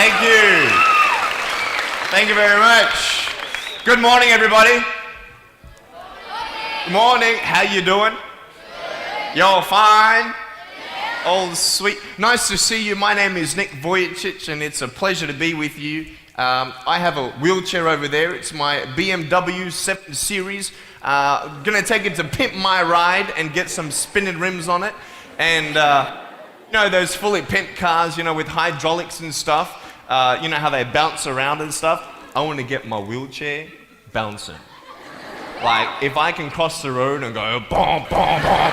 Thank you. Thank you very much. Good morning, everybody. Good morning. How you doing? Y'all fine? All sweet. Nice to see you. My name is Vujicic, and it's a pleasure to be with you. I have a wheelchair over there. It's my BMW 7 Series. Gonna take it to pimp my ride and get some spinning rims on it. And you know those fully pimped cars, you know, with hydraulics and stuff. You know how they bounce around and stuff. I want to get my wheelchair bouncing. Like if I can cross the road and go boom, boom, boom.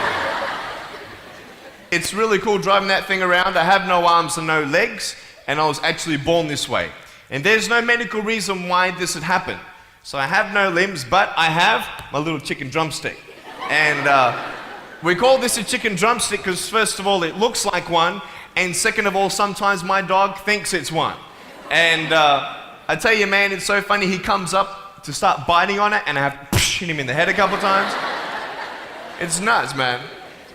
It's really cool driving that thing around. I have no arms and no legs, and I was actually born this way. And there's no medical reason why this had happened. So I have no limbs, but I have my little chicken drumstick. And we call this a chicken drumstick because first of all, it looks like one, and second of all, sometimes my dog thinks it's one. And I tell you, man, it's so funny. He comes up to start biting on it, and I have to hit him in the head a couple times. It's nuts, man.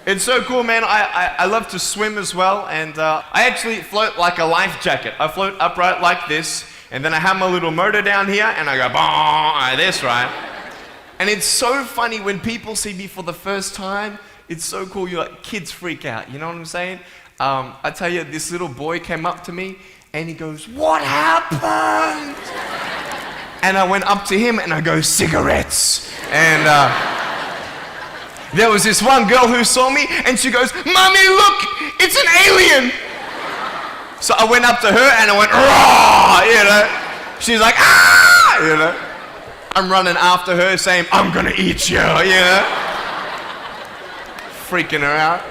It's so cool, man. I love to swim as well, and I actually float like a life jacket. I float upright like this, and then I have my little motor down here, and I go, like this, right? And it's so funny when people see me for the first time. It's so cool. You're like, kids freak out, you know what I'm saying? I tell you, this little boy came up to me, and he goes, "What happened?" And I went up to him, and I go, "Cigarettes." And there was this one girl who saw me, and she goes, "Mommy, look, it's an alien." So I went up to her, and I went, "Raw," you know. She's like, "Ah," you know. I'm running after her, saying, "I'm gonna eat you," you know. Freaking her out.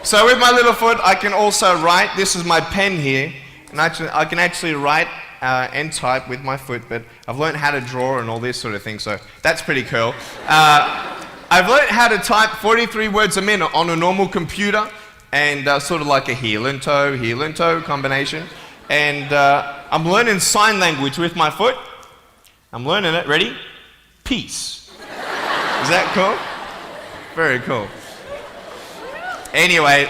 So with my little foot, I can also write. This is my pen here, and I can actually write and type with my foot, but I've learned how to draw and all this sort of thing, so that's pretty cool. I've learned how to type 43 words a minute on a normal computer, and sort of like a heel and toe combination. And I'm learning sign language with my foot. I'm learning it. Ready? Peace. Is that cool? Very cool. Anyway,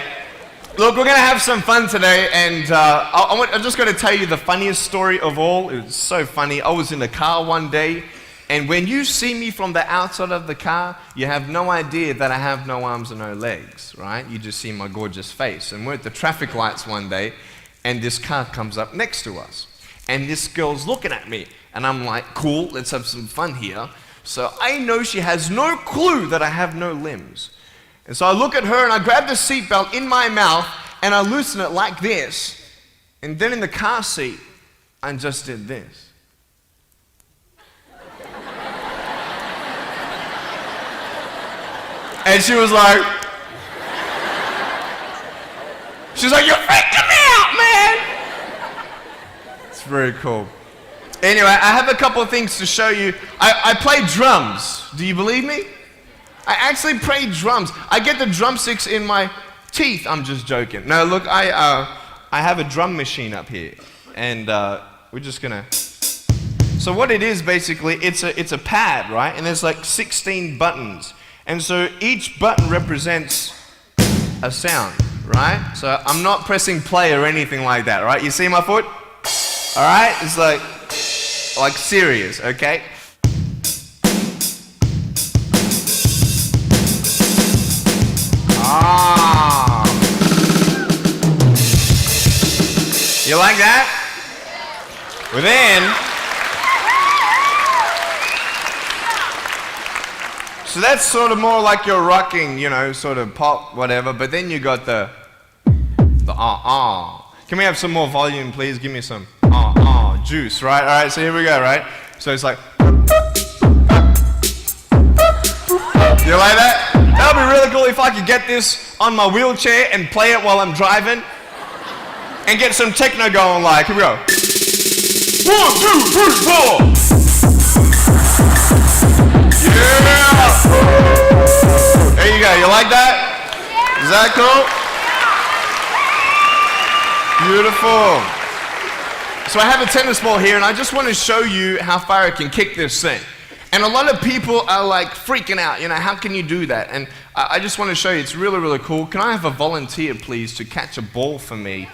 look, we're going to have some fun today, and I'm just going to tell you the funniest story of all. It was so funny. I was in the car one day, and when you see me from the outside of the car, you have no idea that I have no arms and no legs, right? You just see my gorgeous face. And we're at the traffic lights one day, and this car comes up next to us. And this girl's looking at me, and I'm like, cool, let's have some fun here. So I know she has no clue that I have no limbs. And so I look at her and I grab the seatbelt in my mouth and I loosen it like this. And then in the car seat, I just did this. And she was like, "You're freaking me out, man." It's very cool. Anyway, I have a couple of things to show you. I play drums. Do you believe me? I actually play drums. I get the drumsticks in my teeth. I'm just joking. No, look, I have a drum machine up here, and we're just gonna. So what it is basically, it's a pad, right? And there's like 16 buttons, and so each button represents a sound, right? So I'm not pressing play or anything like that, right? You see my foot? All right, it's like serious, okay? Ah. You like that? Well then, so that's sort of more like your rocking, you know, sort of pop, whatever, but then you got the Can we have some more volume, please? Give me some juice, right? All right, so here we go, right? So it's like, you like that? That would be really cool if I could get this on my wheelchair and play it while I'm driving and get some techno going like, here we go. 1, 2, 3, 4. Yeah! There you go, you like that? Is that cool? Beautiful. So I have a tennis ball here and I just want to show you how far I can kick this thing. And a lot of people are like freaking out, you know, how can you do that? And I just want to show you, it's really, really cool. Can I have a volunteer, please, to catch a ball for me?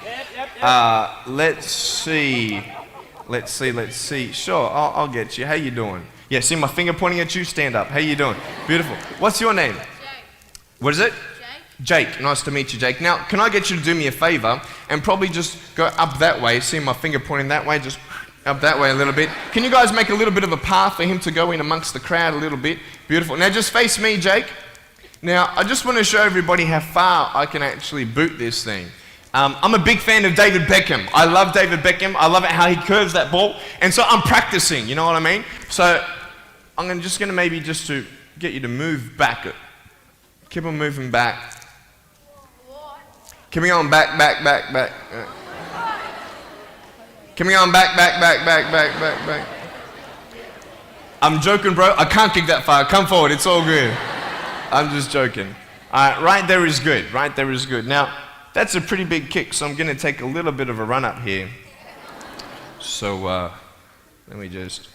Let's see. Sure, I'll get you. How you doing? Yeah, see my finger pointing at you? Stand up. How you doing? Beautiful. What's your name? Jake. What is it? Jake. Jake. Nice to meet you, Jake. Now, can I get you to do me a favor and probably just go up that way? See my finger pointing that way? Just up that way a little bit. Can you guys make a little bit of a path for him to go in amongst the crowd a little bit? Beautiful. Now, just face me, Jake. Now, I just want to show everybody how far I can actually boot this thing. I'm a big fan of David Beckham. I love David Beckham. I love it how he curves that ball. And so I'm practicing, you know what I mean? So I'm just going to maybe just to get you to move back. Keep on moving back. Keep on back. Keep on back. I'm joking, bro. I can't kick that far. Come forward. It's all good. I'm just joking. Right there is good. Right there is good. Now, that's a pretty big kick, so I'm going to take a little bit of a run up here. So, let me just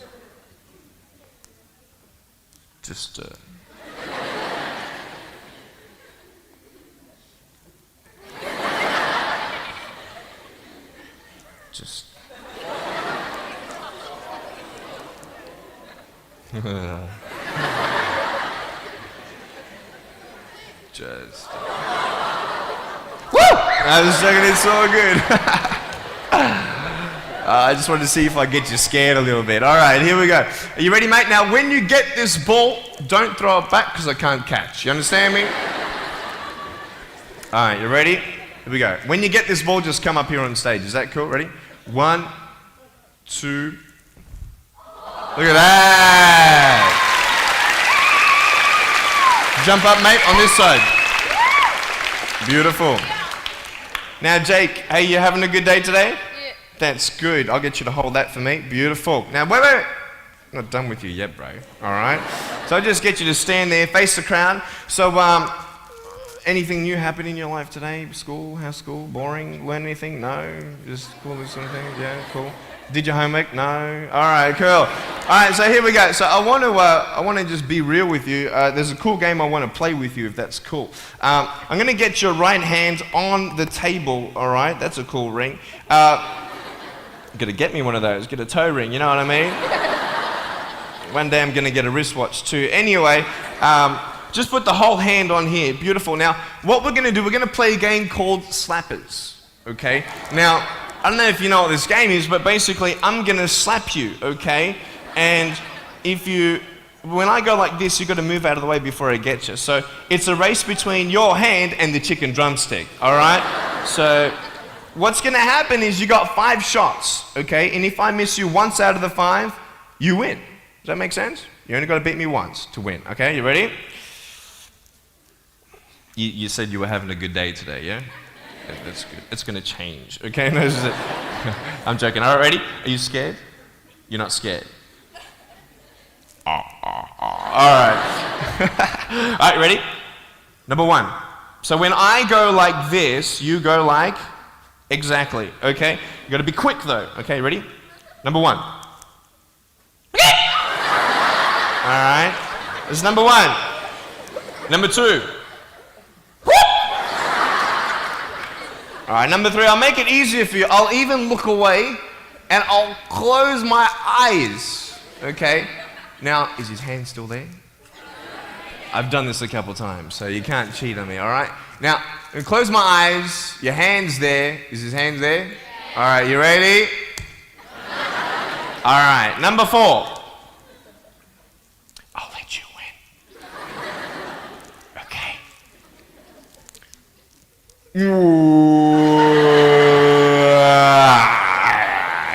Woo! I was joking, it's so good. I just wanted to see if I get you scared a little bit. All right, here we go. Are you ready, mate? Now, when you get this ball, don't throw it back because I can't catch. You understand me? All right, you ready? Here we go. When you get this ball, just come up here on stage. Is that cool? Ready? 1, 2. Look at that. Jump up, mate, on this side. Beautiful. Now, Jake, hey, you having a good day today? Yeah. That's good. I'll get you to hold that for me. Beautiful. Now, wait. I'm not done with you yet, bro. All right? So I'll just get you to stand there, face the crowd. So, anything new happen in your life today? School? How's school? Boring? Learn anything? No? Just cool or something? Yeah, cool. Did your homework? No? All right, cool. All right, so here we go. So I want to just be real with you. There's a cool game I want to play with you, if that's cool. I'm going to get your right hand on the table, all right? That's a cool ring. You're going to get me one of those. Get a toe ring, you know what I mean? One day I'm going to get a wristwatch too. Anyway, just put the whole hand on here. Beautiful. Now, what we're going to do, we're going to play a game called Slappers, okay? Now, I don't know if you know what this game is, but basically I'm gonna slap you, okay? And when I go like this, you gotta move out of the way before I get you. So it's a race between your hand and the chicken drumstick, all right? So what's gonna happen is you got 5 shots, okay? And if I miss you once out of the 5, you win. Does that make sense? You only gotta beat me once to win, okay? You ready? You said you were having a good day today, yeah? That's good. It's going to change, okay? No, I'm joking. All right, ready? Are you scared? You're not scared? All right. All right, ready? Number 1. So when I go like this, you go like exactly, okay? You got to be quick though, okay? Ready? Number 1. All right. This is number 1. Number 2. All right, number 3, I'll make it easier for you. I'll even look away and I'll close my eyes, okay? Now, is his hand still there? I've done this a couple times, so you can't cheat on me, all right? Now, I'm close my eyes, your hand's there. Is his hand there? All right, you ready? All right, number 4. I'll let you win. Okay.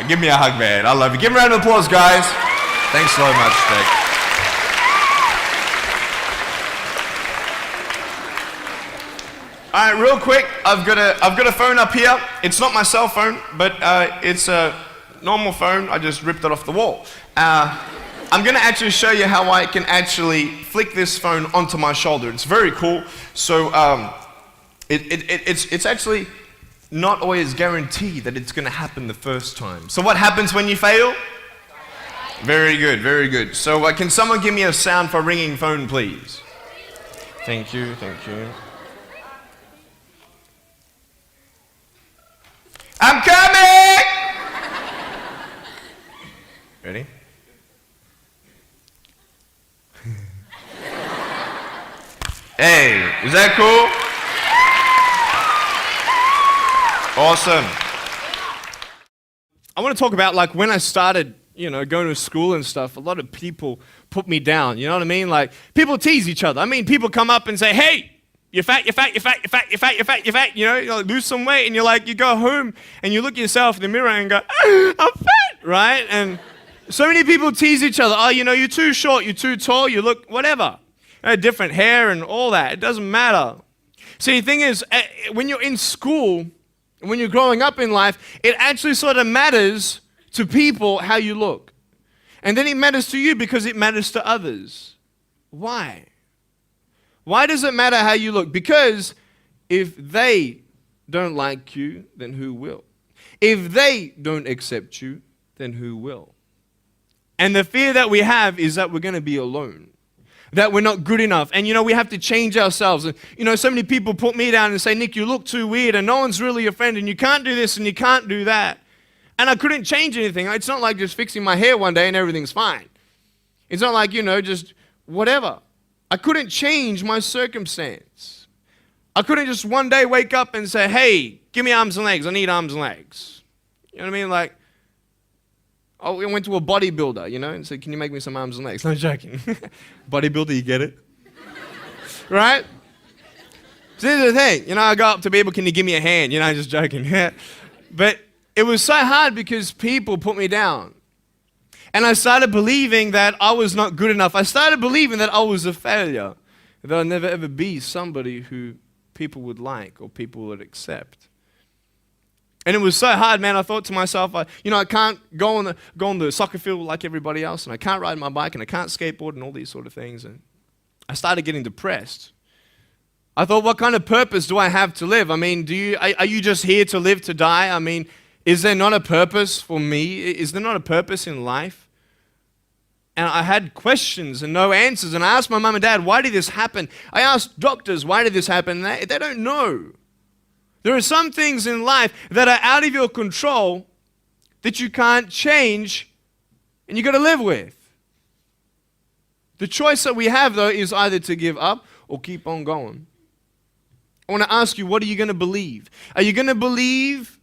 Give me a hug, man. I love you. Give me a round of applause, guys. Thanks so much, Jake. All right, real quick. I've got a phone up here. It's not my cell phone, but it's a normal phone. I just ripped it off the wall. I'm going to actually show you how I can actually flick this phone onto my shoulder. It's very cool. So it's actually not always guaranteed that it's going to happen the first time. So what happens when you fail? Very good, very good. So can someone give me a sound for ringing phone, please? Thank you, thank you. I'm Is that cool? Awesome. I want to talk about like when I started, going to school and stuff, a lot of people put me down, you know what I mean? Like people tease each other. I mean, people come up and say, hey, you're fat, you're fat, you're fat, you're fat, you're fat, you're fat, you're fat, you like, lose some weight, and you go home and you look at yourself in the mirror and go, I'm fat, right? And so many people tease each other. Oh, you're too short, you're too tall, you look whatever. Different hair and all that. It doesn't matter. See, the thing is, when you're in school, when you're growing up in life, it actually sort of matters to people how you look. And then it matters to you because it matters to others. Why? Why does it matter how you look? Because if they don't like you, then who will? If they don't accept you, then who will? And the fear that we have is that we're going to be alone, that we're not good enough. And we have to change ourselves. And so many people put me down and say, Nick, you look too weird and no one's really your friend and you can't do this and you can't do that. And I couldn't change anything. It's not like just fixing my hair one day and everything's fine. It's not like, just whatever. I couldn't change my circumstance. I couldn't just one day wake up and say, hey, give me arms and legs. I need arms and legs. You know what I mean? Like, I went to a bodybuilder, and said, can you make me some arms and legs? No joking. Bodybuilder, you get it? Right? So here's the thing. I go up to people, can you give me a hand? Just joking. But it was so hard because people put me down. And I started believing that I was not good enough. I started believing that I was a failure. That I'd never ever be somebody who people would like or people would accept. And it was so hard, man. I thought to myself, I can't go on the soccer field like everybody else, and I can't ride my bike, and I can't skateboard, and all these sort of things. And I started getting depressed. I thought, what kind of purpose do I have to live? I mean, are you just here to live to die? I mean, is there not a purpose for me? Is there not a purpose in life? And I had questions and no answers. And I asked my mum and dad, why did this happen? I asked doctors, why did this happen? They don't know. There are some things in life that are out of your control that you can't change and you got to live with. The choice that we have, though, is either to give up or keep on going. I want to ask you, what are you going to believe? Are you going to believe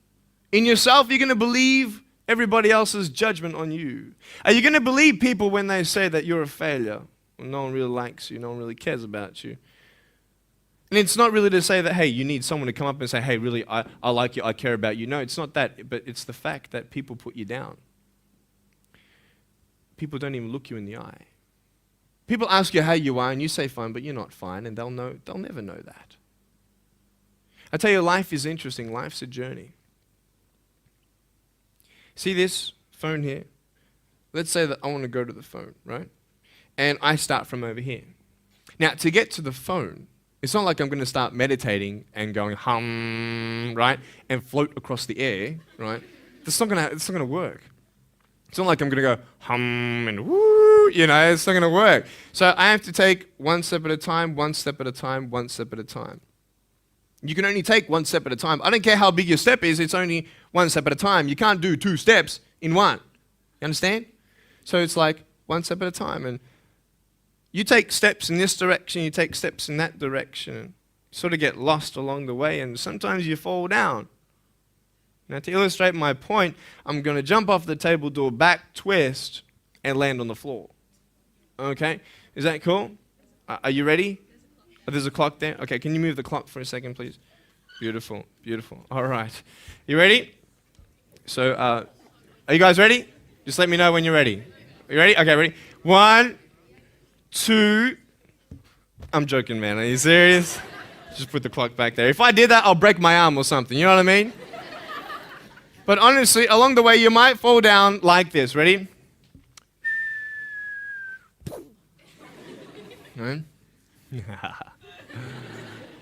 in yourself? Are you going to believe everybody else's judgment on you? Are you going to believe people when they say that you're a failure? Well, no one really likes you. No one really cares about you. And it's not really to say that, hey, you need someone to come up and say, hey, really, I like you, I care about you. No, it's not that, but it's the fact that people put you down. People don't even look you in the eye. People ask you how you are, and you say fine, but you're not fine, and they'll never know that. I tell you, life is interesting. Life's a journey. See this phone here? Let's say that I want to go to the phone, right? And I start from over here. Now, to get to the phone, it's not like I'm going to start meditating and going hum, right? And float across the air, right? It's not going to work. It's not like I'm going to go hum and woo, it's not going to work. So I have to take one step at a time, one step at a time, one step at a time. You can only take one step at a time. I don't care how big your step is, it's only one step at a time. You can't do 2 steps in one. You understand? So it's like one step at a time. And you take steps in this direction, you take steps in that direction. You sort of get lost along the way, and sometimes you fall down. Now, to illustrate my point, I'm going to jump off the table, do a back twist, and land on the floor. Okay? Is that cool? Are you ready? Oh, there's a clock there? Okay, can you move the clock for a second, please? Beautiful, beautiful. All right. You ready? So, are you guys ready? Just let me know when you're ready. Are you ready? Okay, ready? 1, 2. I'm joking, man. Are you serious? Just put the clock back there. If I did that, I'll break my arm or something. You know what I mean? But honestly, along the way, you might fall down like this. Ready? Right?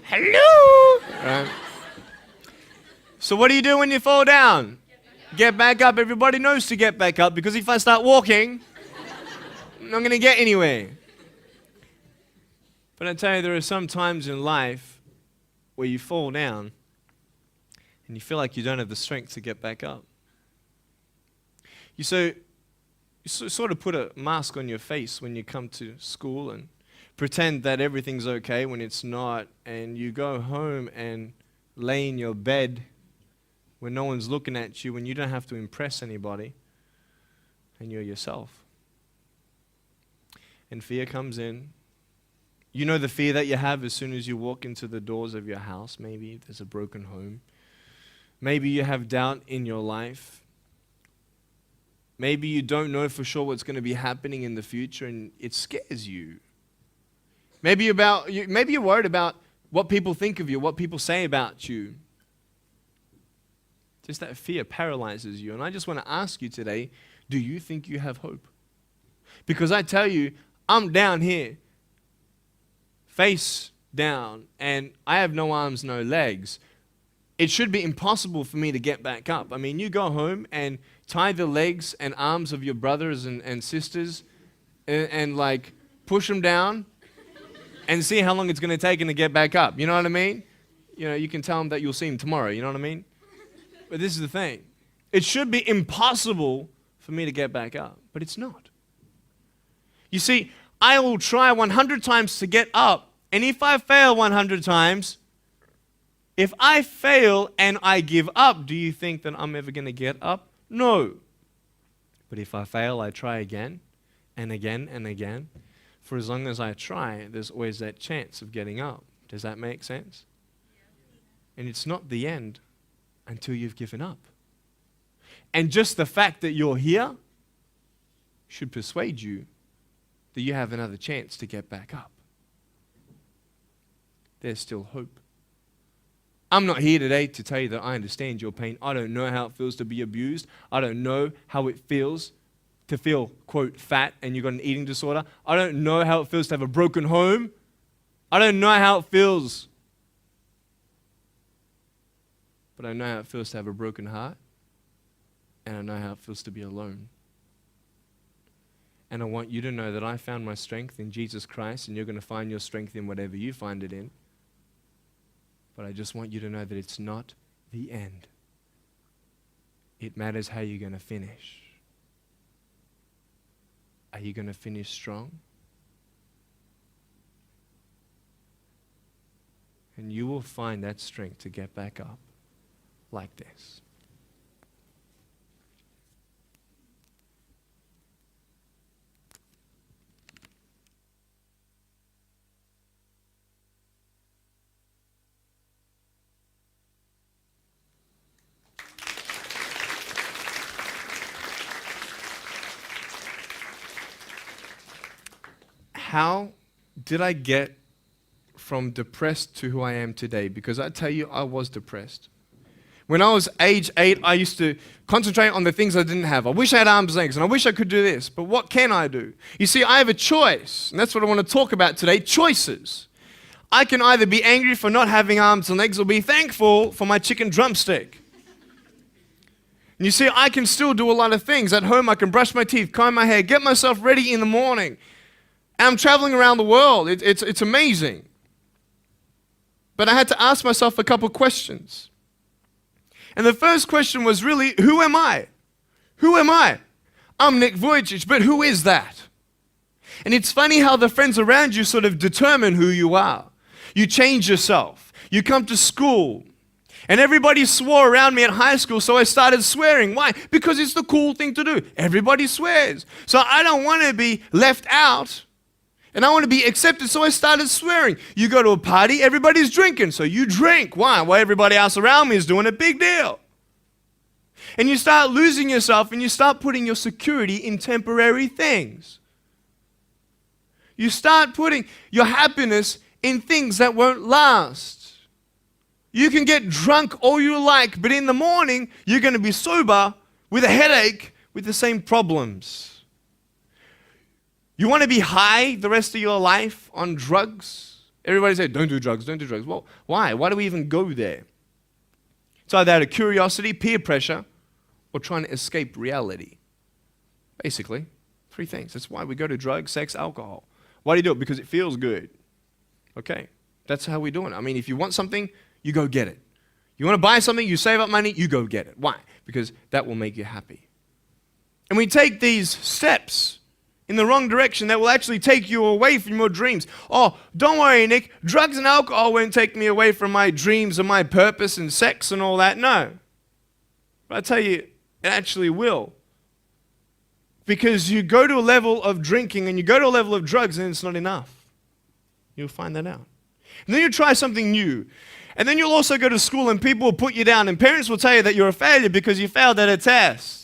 Hello! Right. So what do you do when you fall down? Get back up. Everybody knows to get back up, because if I start walking, I'm not going to get anywhere. But I tell you, there are some times in life where you fall down and you feel like you don't have the strength to get back up. You sort of put a mask on your face when you come to school, and pretend that everything's okay when it's not, and you go home and lay in your bed when no one's looking at you, when you don't have to impress anybody, and you're yourself. And fear comes in. You know the fear that you have as soon as you walk into the doors of your house. Maybe there's a broken home. Maybe you have doubt in your life. Maybe you don't know for sure what's going to be happening in the future, and it scares you. Maybe you're worried about what people think of you, what people say about you. Just that fear paralyzes you. And I just want to ask you today, do you think you have hope? Because I tell you, I'm down here, face down, and I have no arms, no legs. It should be impossible for me to get back up. I mean, you go home and tie the legs and arms of your brothers and sisters and like push them down and see how long it's going to take them to get back up. You know what I mean? You know, you can tell them that you'll see them tomorrow. You know what I mean? But this is the thing. It should be impossible for me to get back up, but it's not. You see, I will try 100 times to get up, and if I fail 100 times, if I fail and I give up, do you think that I'm ever going to get up? No. But if I fail, I try again and again and again. For as long as I try, there's always that chance of getting up. Does that make sense? And it's not the end until you've given up. And just the fact that you're here should persuade you that you have another chance to get back up. There's still hope. I'm not here today to tell you that I understand your pain. I don't know how it feels to be abused. I don't know how it feels to feel, quote, fat and you've got an eating disorder. I don't know how it feels to have a broken home. I don't know how it feels. But I know how it feels to have a broken heart. And I know how it feels to be alone. And I want you to know that I found my strength in Jesus Christ, and you're going to find your strength in whatever you find it in. But I just want you to know that it's not the end. It matters how you're going to finish. Are you going to finish strong? And you will find that strength to get back up like this. How did I get from depressed to who I am today? Because I tell you, I was depressed. When I was age 8, I used to concentrate on the things I didn't have. I wish I had arms and legs, and I wish I could do this, but what can I do? You see, I have a choice, and that's what I want to talk about today, choices. I can either be angry for not having arms and legs or be thankful for my chicken drumstick. And you see, I can still do a lot of things. At home, I can brush my teeth, comb my hair, get myself ready in the morning. And I'm traveling around the world. It's amazing. But I had to ask myself a couple questions. And the first question was really, who am I? Who am I? I'm Nick Vujicic, but who is that? And it's funny how the friends around you sort of determine who you are. You change yourself. You come to school. And everybody swore around me at high school, so I started swearing. Why? Because it's the cool thing to do. Everybody swears. So I don't want to be left out. And I want to be accepted, so I started swearing. You go to a party, everybody's drinking, so you drink. Why? Well, everybody else around me is doing a big deal. And you start losing yourself, and you start putting your security in temporary things. You start putting your happiness in things that won't last. You can get drunk all you like, but in the morning, you're going to be sober with a headache with the same problems. You want to be high the rest of your life on drugs? Everybody says, don't do drugs, don't do drugs. Well, why? Why do we even go there? It's either out of curiosity, peer pressure, or trying to escape reality. Basically, 3 things. That's why we go to drugs, sex, alcohol. Why do you do it? Because it feels good. Okay, that's how we do it. I mean, if you want something, you go get it. You want to buy something, you save up money, you go get it. Why? Because that will make you happy. And we take these steps in the wrong direction that will actually take you away from your dreams. Oh, don't worry, Nick. Drugs and alcohol won't take me away from my dreams and my purpose and sex and all that. No. But I tell you, it actually will. Because you go to a level of drinking and you go to a level of drugs and it's not enough. You'll find that out. And then you try something new. And then you'll also go to school and people will put you down and parents will tell you that you're a failure because you failed at a test.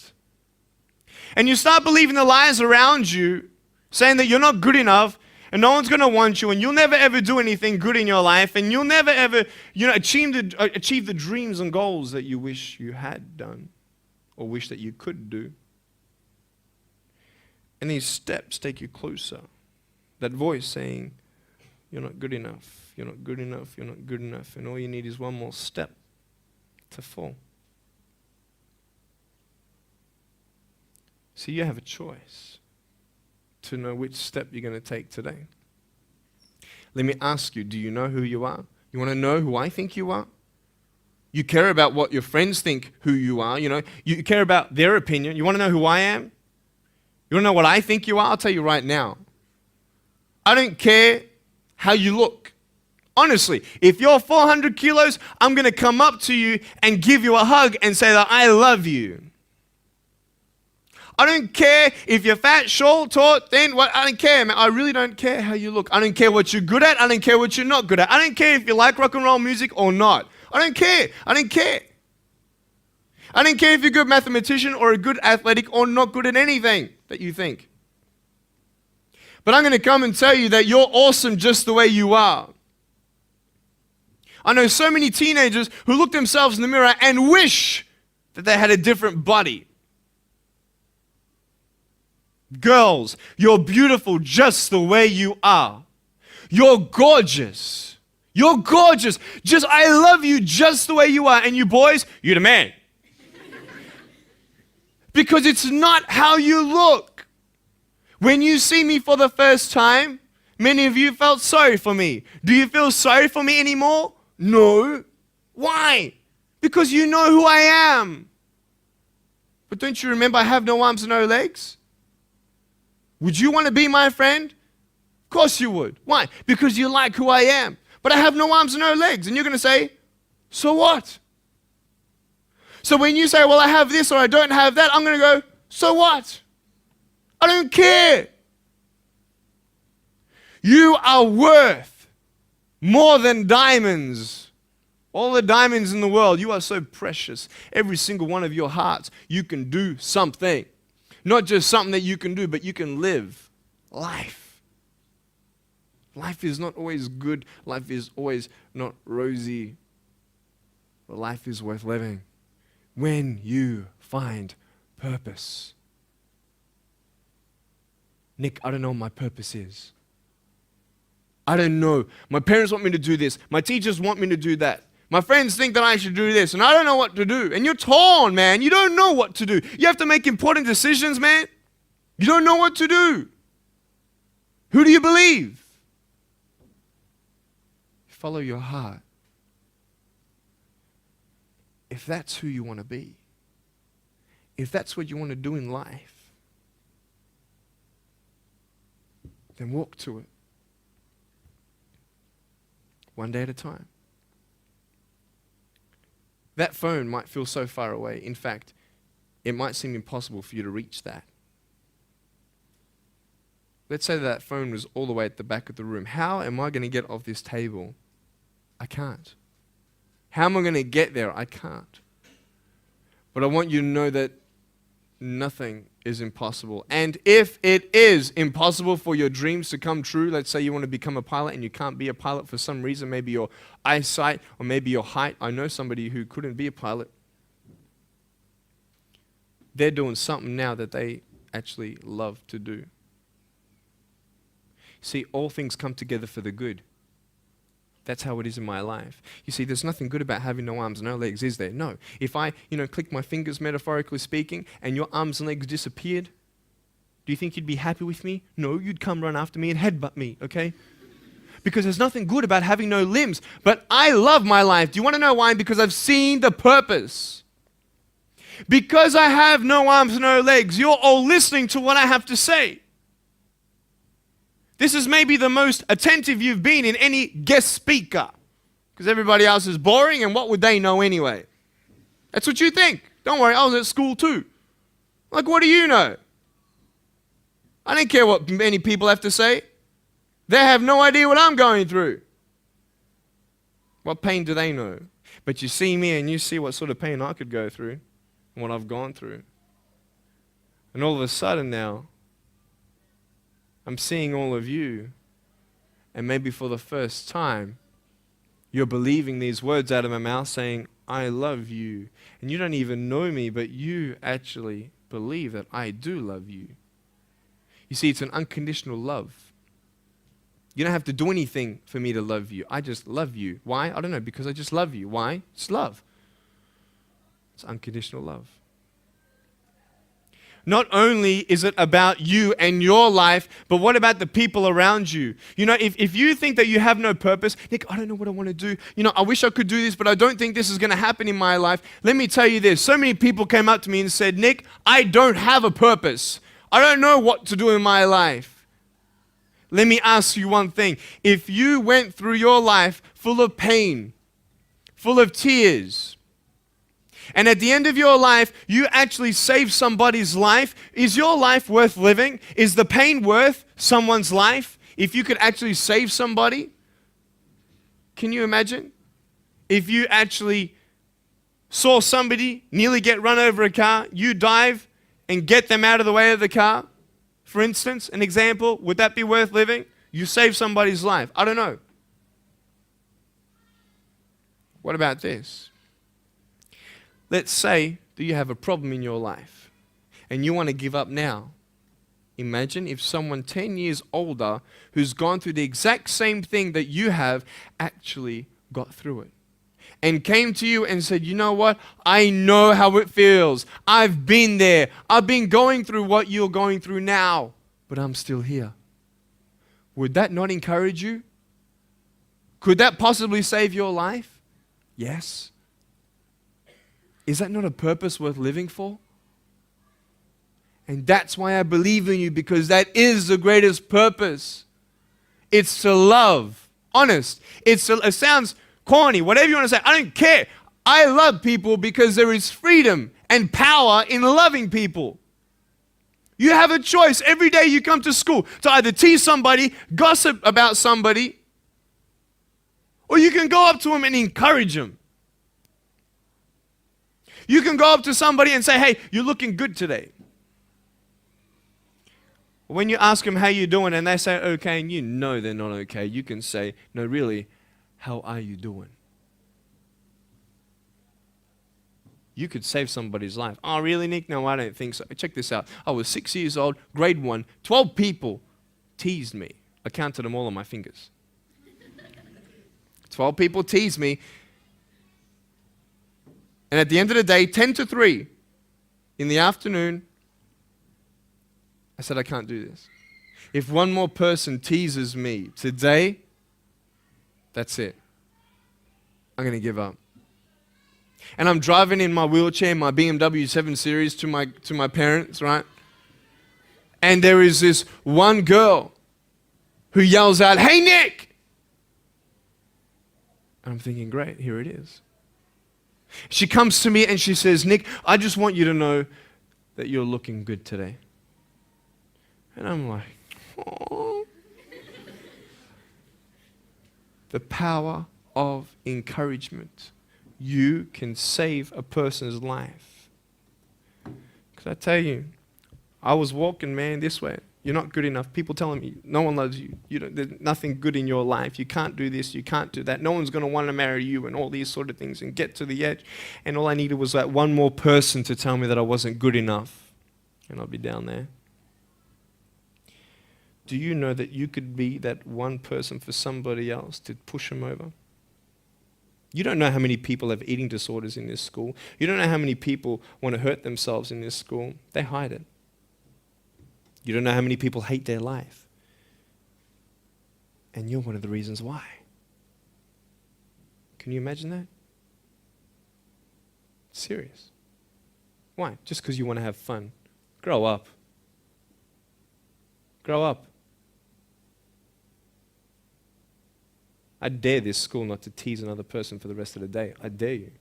And you start believing the lies around you, saying that you're not good enough and no one's going to want you and you'll never ever do anything good in your life and you'll never ever achieve the dreams and goals that you wish you had done or wish that you could do. And these steps take you closer. That voice saying, you're not good enough, you're not good enough, you're not good enough. And all you need is one more step to fall. See, you have a choice to know which step you're going to take today. Let me ask you, do you know who you are? You want to know who I think you are? You care about what your friends think who you are. You care about their opinion. You want to know who I am? You want to know what I think you are? I'll tell you right now. I don't care how you look. Honestly, if you're 400 kilos, I'm going to come up to you and give you a hug and say that I love you. I don't care if you're fat, short, tall, thin, what. I don't care, man. I really don't care how you look. I don't care what you're good at. I don't care what you're not good at. I don't care if you like rock and roll music or not. I don't care. I don't care. I don't care if you're a good mathematician or a good athletic or not good at anything that you think. But I'm going to come and tell you that you're awesome just the way you are. I know so many teenagers who look themselves in the mirror and wish that they had a different body. Girls, you're beautiful just the way you are. You're gorgeous. You're gorgeous. I love you just the way you are. And you boys, you're the man. Because it's not how you look. When you see me for the first time, many of you felt sorry for me. Do you feel sorry for me anymore? No. Why? Because you know who I am. But don't you remember I have no arms and no legs? Would you want to be my friend? Of course you would. Why? Because you like who I am. But I have no arms and no legs. And you're going to say, so what? So when you say, well, I have this or I don't have that, I'm going to go, so what? I don't care. You are worth more than diamonds. All the diamonds in the world, you are so precious. Every single one of your hearts, you can do something. Not just something that you can do, but you can live life. Life is not always good. Life is always not rosy. But life is worth living when you find purpose. Nick, I don't know what my purpose is. I don't know. My parents want me to do this. My teachers want me to do that. My friends think that I should do this, and I don't know what to do. And you're torn, man. You don't know what to do. You have to make important decisions, man. You don't know what to do. Who do you believe? Follow your heart. If that's who you want to be, if that's what you want to do in life, then walk to it. One day at a time. That phone might feel so far away. In fact, it might seem impossible for you to reach that. Let's say that phone was all the way at the back of the room. How am I going to get off this table? I can't. How am I going to get there? I can't. But I want you to know that nothing is impossible. And if it is impossible for your dreams to come true, let's say you want to become a pilot and you can't be a pilot for some reason, maybe your eyesight or maybe your height. I know somebody who couldn't be a pilot. They're doing something now that they actually love to do. See, all things come together for the good. That's how it is in my life. You see, there's nothing good about having no arms and no legs, is there? No. If I, click my fingers, metaphorically speaking, and your arms and legs disappeared, do you think you'd be happy with me? No, you'd come run after me and headbutt me, okay? Because there's nothing good about having no limbs. But I love my life. Do you want to know why? Because I've seen the purpose. Because I have no arms and no legs, you're all listening to what I have to say. This is maybe the most attentive you've been in any guest speaker. Because everybody else is boring, and what would they know anyway? That's what you think. Don't worry, I was at school too. Like, what do you know? I don't care what many people have to say. They have no idea what I'm going through. What pain do they know? But you see me and you see what sort of pain I could go through and what I've gone through. And all of a sudden now, I'm seeing all of you, and maybe for the first time, you're believing these words out of my mouth saying, I love you. And you don't even know me, but you actually believe that I do love you. You see, it's an unconditional love. You don't have to do anything for me to love you. I just love you. Why? I don't know, because I just love you. Why? It's love. It's unconditional love. Not only is it about you and your life, but what about the people around you? You know, if you think that you have no purpose, Nick, I don't know what I want to do. You know, I wish I could do this, but I don't think this is going to happen in my life. Let me tell you this. So many people came up to me and said, Nick, I don't have a purpose. I don't know what to do in my life. Let me ask you one thing. If you went through your life full of pain, full of tears, and at the end of your life, you actually saved somebody's life, is your life worth living? Is the pain worth someone's life? If you could actually save somebody? Can you imagine? If you actually saw somebody nearly get run over a car, you dive and get them out of the way of the car, for instance, an example, would that be worth living? You save somebody's life. I don't know. What about this? Let's say that you have a problem in your life and you want to give up now. Imagine if someone 10 years older who's gone through the exact same thing that you have actually got through it and came to you and said, you know what? I know how it feels. I've been there. I've been going through what you're going through now, but I'm still here. Would that not encourage you? Could that possibly save your life? Yes. Is that not a purpose worth living for? And that's why I believe in you, because that is the greatest purpose. It's to love. Honest. It sounds corny, whatever you want to say. I don't care. I love people because there is freedom and power in loving people. You have a choice every day you come to school to either tease somebody, gossip about somebody, or you can go up to them and encourage them. You can go up to somebody and say, hey, you're looking good today. When you ask them how you doing and they say okay, and you know they're not okay, you can say, no, really, how are you doing? You could save somebody's life. Oh, really, Nick? No, I don't think so. Check this out. I was 6 years old, grade 1, 12 people teased me. I counted them all on my fingers. 12 people teased me. And at the end of the day, 10 to 3 in the afternoon, I said, I can't do this. If one more person teases me today, that's it. I'm going to give up. And I'm driving in my wheelchair, my BMW 7 Series to my parents, right? And there is this one girl who yells out, hey, Nick! And I'm thinking, great, here it is. She comes to me and she says, Nick, I just want you to know that you're looking good today. And I'm like, oh. The power of encouragement. You can save a person's life. Because I tell you, I was walking, man, this way. You're not good enough. People telling me, no one loves you. There's nothing good in your life. You can't do this. You can't do that. No one's going to want to marry you and all these sort of things and get to the edge. And all I needed was that one more person to tell me that I wasn't good enough. And I'd be down there. Do you know that you could be that one person for somebody else to push them over? You don't know how many people have eating disorders in this school. You don't know how many people want to hurt themselves in this school. They hide it. You don't know how many people hate their life. And you're one of the reasons why. Can you imagine that? Serious. Why? Just because you want to have fun. Grow up. Grow up. I dare this school not to tease another person for the rest of the day. I dare you.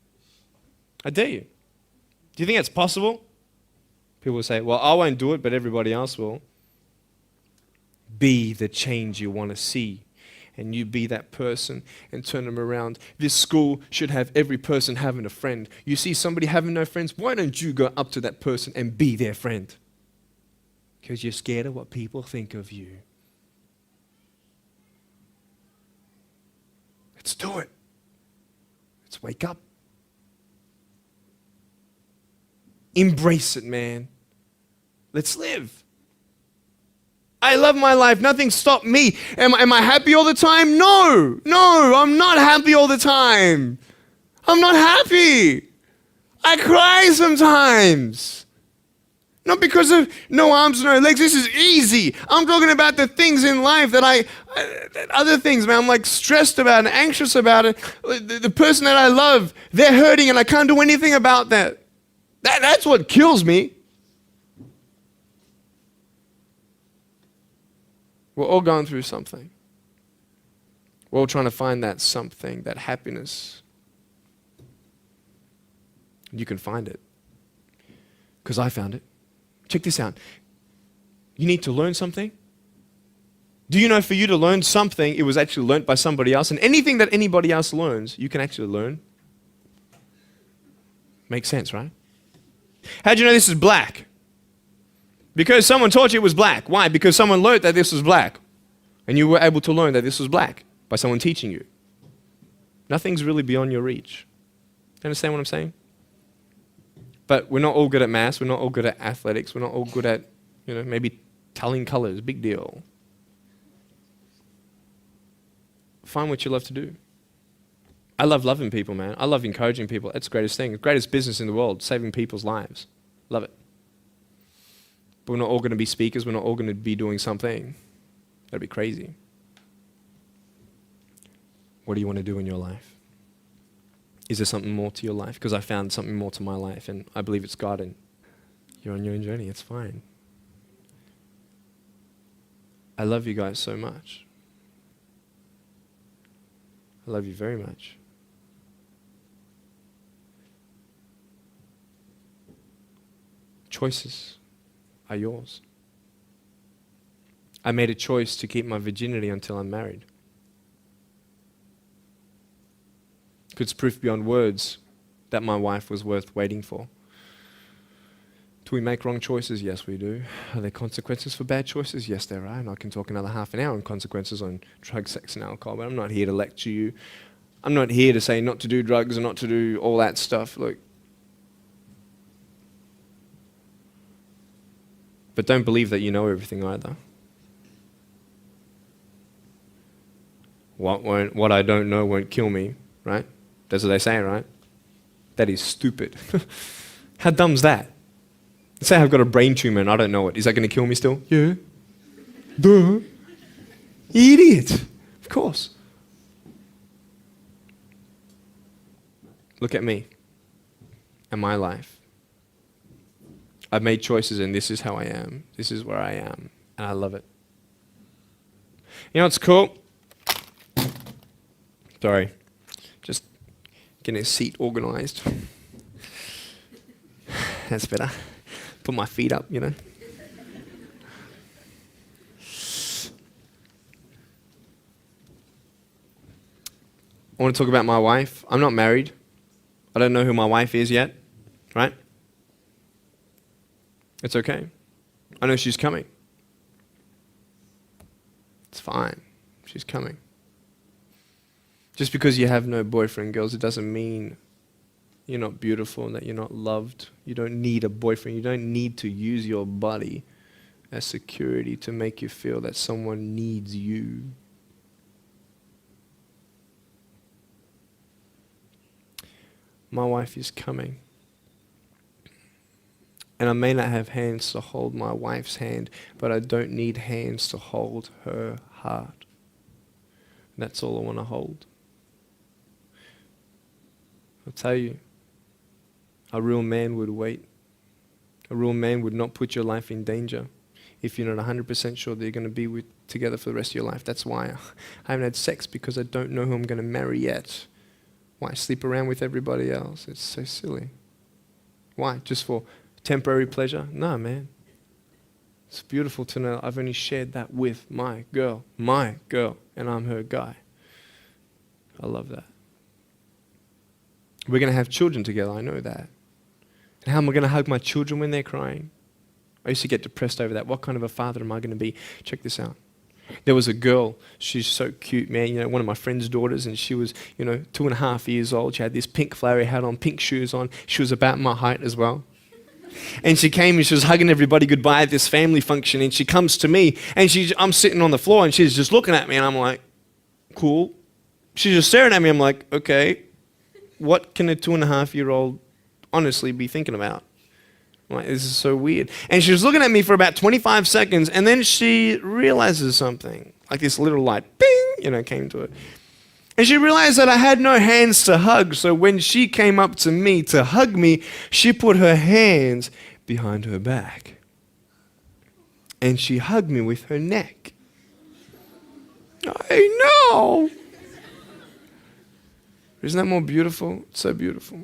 I dare you. Do you think it's possible? People will say, well, I won't do it, but everybody else will. Be the change you want to see. And you be that person and turn them around. This school should have every person having a friend. You see somebody having no friends, why don't you go up to that person and be their friend? Because you're scared of what people think of you. Let's do it. Let's wake up. Embrace it, man. Let's live. I love my life. Nothing stopped me. Am I happy all the time? No, I'm not happy all the time. I'm not happy. I cry sometimes. Not because of no arms, no legs. This is easy. I'm talking about the things in life that other things, man. I'm like stressed about and anxious about it. The person that I love, they're hurting and I can't do anything about that. That's what kills me. We're all going through something. We're all trying to find that something, that happiness. You can find it. Because I found it. Check this out. You need to learn something. Do you know for you to learn something, it was actually learnt by somebody else? And anything that anybody else learns, you can actually learn. Makes sense, right? How'd you know this is black? Because someone taught you it was black. Why? Because someone learned that this was black. And you were able to learn that this was black by someone teaching you. Nothing's really beyond your reach. You understand what I'm saying? But we're not all good at maths. We're not all good at athletics. We're not all good at, maybe telling colors. Big deal. Find what you love to do. I love loving people, man. I love encouraging people. That's the greatest thing. The greatest business in the world, saving people's lives. Love it. But we're not all going to be speakers. We're not all going to be doing something. That'd be crazy. What do you want to do in your life? Is there something more to your life? Because I found something more to my life, and I believe it's God, and you're on your own journey. It's fine. I love you guys so much. I love you very much. Choices are yours. I made a choice to keep my virginity until I'm married. It's proof beyond words that my wife was worth waiting for. Do we make wrong choices? Yes, we do. Are there consequences for bad choices? Yes, there are. And I can talk another half an hour on consequences on drugs, sex, and alcohol, but I'm not here to lecture you. I'm not here to say not to do drugs and not to do all that stuff. Look. But don't believe that you know everything either. What I don't know won't kill me, right? That's what they say, right? That is stupid. How dumb's that? Let's say I've got a brain tumor and I don't know it. Is that going to kill me still? Yeah. Duh. Idiot. Of course. Look at me and my life. I've made choices and this is how I am. This is where I am. And I love it. You know what's cool? Sorry. Just getting a seat organized. That's better. Put my feet up, I want to talk about my wife. I'm not married. I don't know who my wife is yet, right? It's okay. I know she's coming. It's fine. She's coming. Just because you have no boyfriend, girls, it doesn't mean you're not beautiful and that you're not loved. You don't need a boyfriend. You don't need to use your body as security to make you feel that someone needs you. My wife is coming. And I may not have hands to hold my wife's hand, but I don't need hands to hold her heart. That's all I want to hold. I'll tell you, a real man would wait. A real man would not put your life in danger. if you're not 100% sure that you're going to be together for the rest of your life. That's why I haven't had sex, because I don't know who I'm going to marry yet. Why sleep around with everybody else? It's so silly. Why? Just for temporary pleasure? No, man. It's beautiful to know I've only shared that with my girl, and I'm her guy. I love that. We're going to have children together, I know that. And how am I going to hug my children when they're crying? I used to get depressed over that. What kind of a father am I going to be? Check this out. There was a girl, she's so cute, man, one of my friend's daughters, and she was, 2.5 years old. She had this pink flowery hat on, pink shoes on. She was about my height as well. And she came and she was hugging everybody goodbye at this family function, and she comes to me, and I'm sitting on the floor, and she's just looking at me, and I'm like, cool. She's just staring at me. I'm like, okay, what can a 2.5-year-old honestly be thinking about? I'm like, this is so weird. And she was looking at me for about 25 seconds, and then she realizes something. Like this little light, bing, came to it. And she realized that I had no hands to hug, so when she came up to me to hug me, she put her hands behind her back. And she hugged me with her neck. I know. Isn't that more beautiful? It's so beautiful.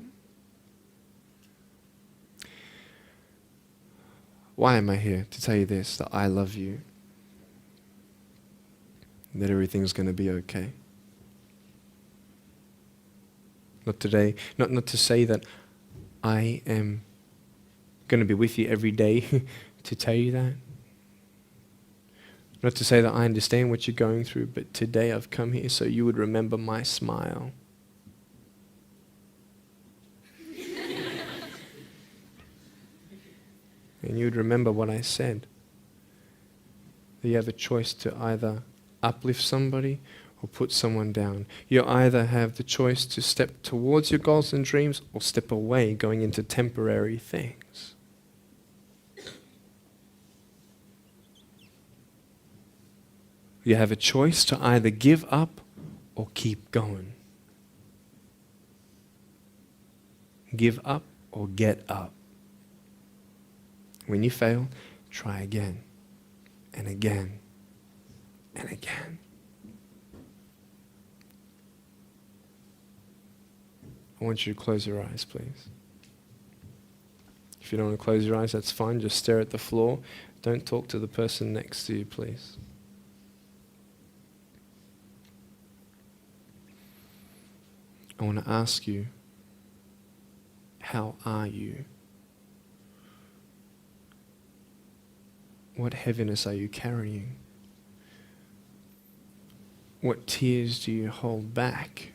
Why am I here? To tell you this, that I love you. That everything's going to be okay. Not today, not to say that I am going to be with you every day to tell you that. Not to say that I understand what you're going through, but today I've come here so you would remember my smile. And you would remember what I said. That you have a choice to either uplift somebody or put someone down. You either have the choice to step towards your goals and dreams or step away, going into temporary things. You have a choice to either give up or keep going. Give up or get up. When you fail, try again and again and again. I want you to close your eyes, please. If you don't want to close your eyes, that's fine. Just stare at the floor. Don't talk to the person next to you, please. I want to ask you, how are you? What heaviness are you carrying? What tears do you hold back?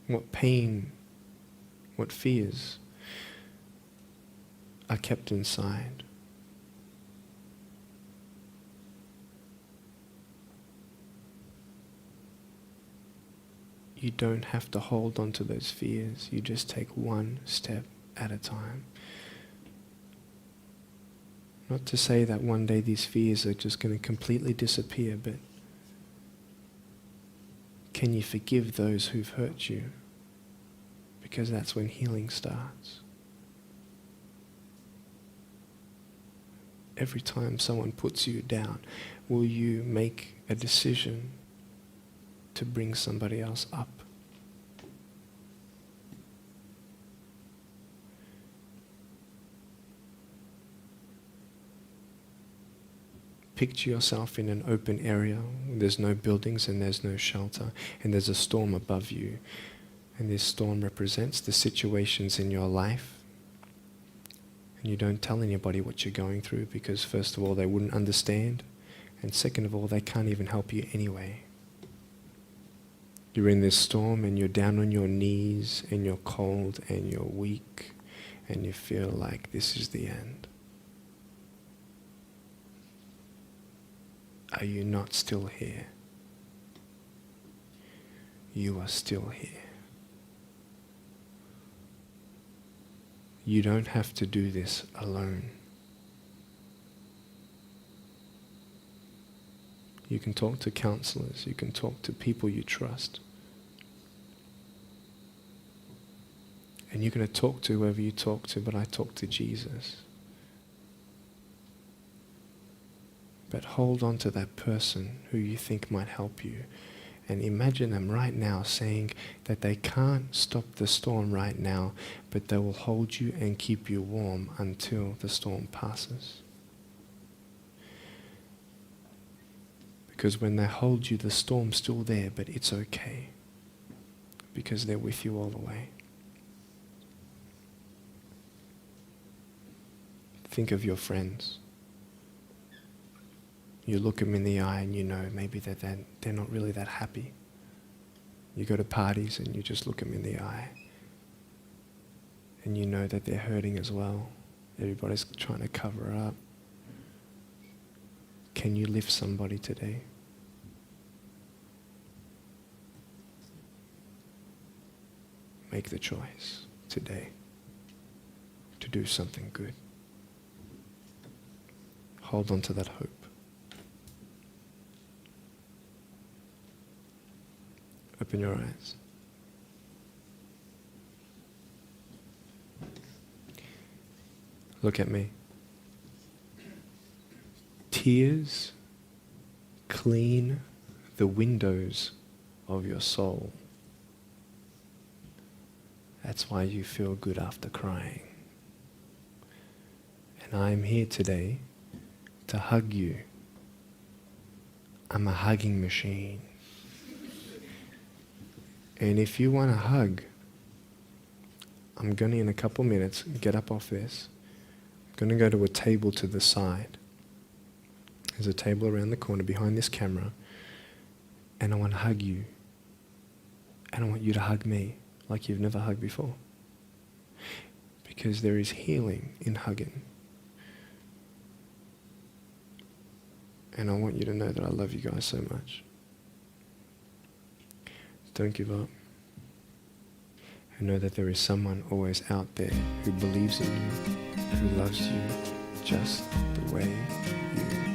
What pain, what fears are kept inside? You don't have to hold on to those fears. You just take one step at a time. Not to say that one day these fears are just going to completely disappear, but can you forgive those who've hurt you? Because that's when healing starts. Every time someone puts you down, will you make a decision to bring somebody else up? Picture yourself in an open area. There's no buildings and there's no shelter, and there's a storm above you. And this storm represents the situations in your life. And you don't tell anybody what you're going through because first of all, they wouldn't understand. And second of all, they can't even help you anyway. You're in this storm and you're down on your knees and you're cold and you're weak and you feel like this is the end. Are you not still here? You are still here. You don't have to do this alone. You can talk to counselors. You can talk to people you trust. And you're going to talk to whoever you talk to, but I talk to Jesus. But hold on to that person who you think might help you. And imagine them right now saying that they can't stop the storm right now, but they will hold you and keep you warm until the storm passes. Because when they hold you, the storm's still there, but it's okay. Because they're with you all the way. Think of your friends. You look them in the eye and you know maybe that they're not really that happy. You go to parties and you just look them in the eye. And you know that they're hurting as well. Everybody's trying to cover up. Can you lift somebody today? Make the choice today to do something good. Hold on to that hope. Open your eyes. Look at me. Tears clean the windows of your soul. That's why you feel good after crying. And I'm here today to hug you. I'm a hugging machine. And if you want a hug, I'm going to, in a couple minutes, get up off this. I'm going to go to a table to the side. There's a table around the corner behind this camera. And I want to hug you. And I want you to hug me like you've never hugged before. Because there is healing in hugging. And I want you to know that I love you guys so much. Don't give up. And know that there is someone always out there who believes in you, who loves you just the way you are.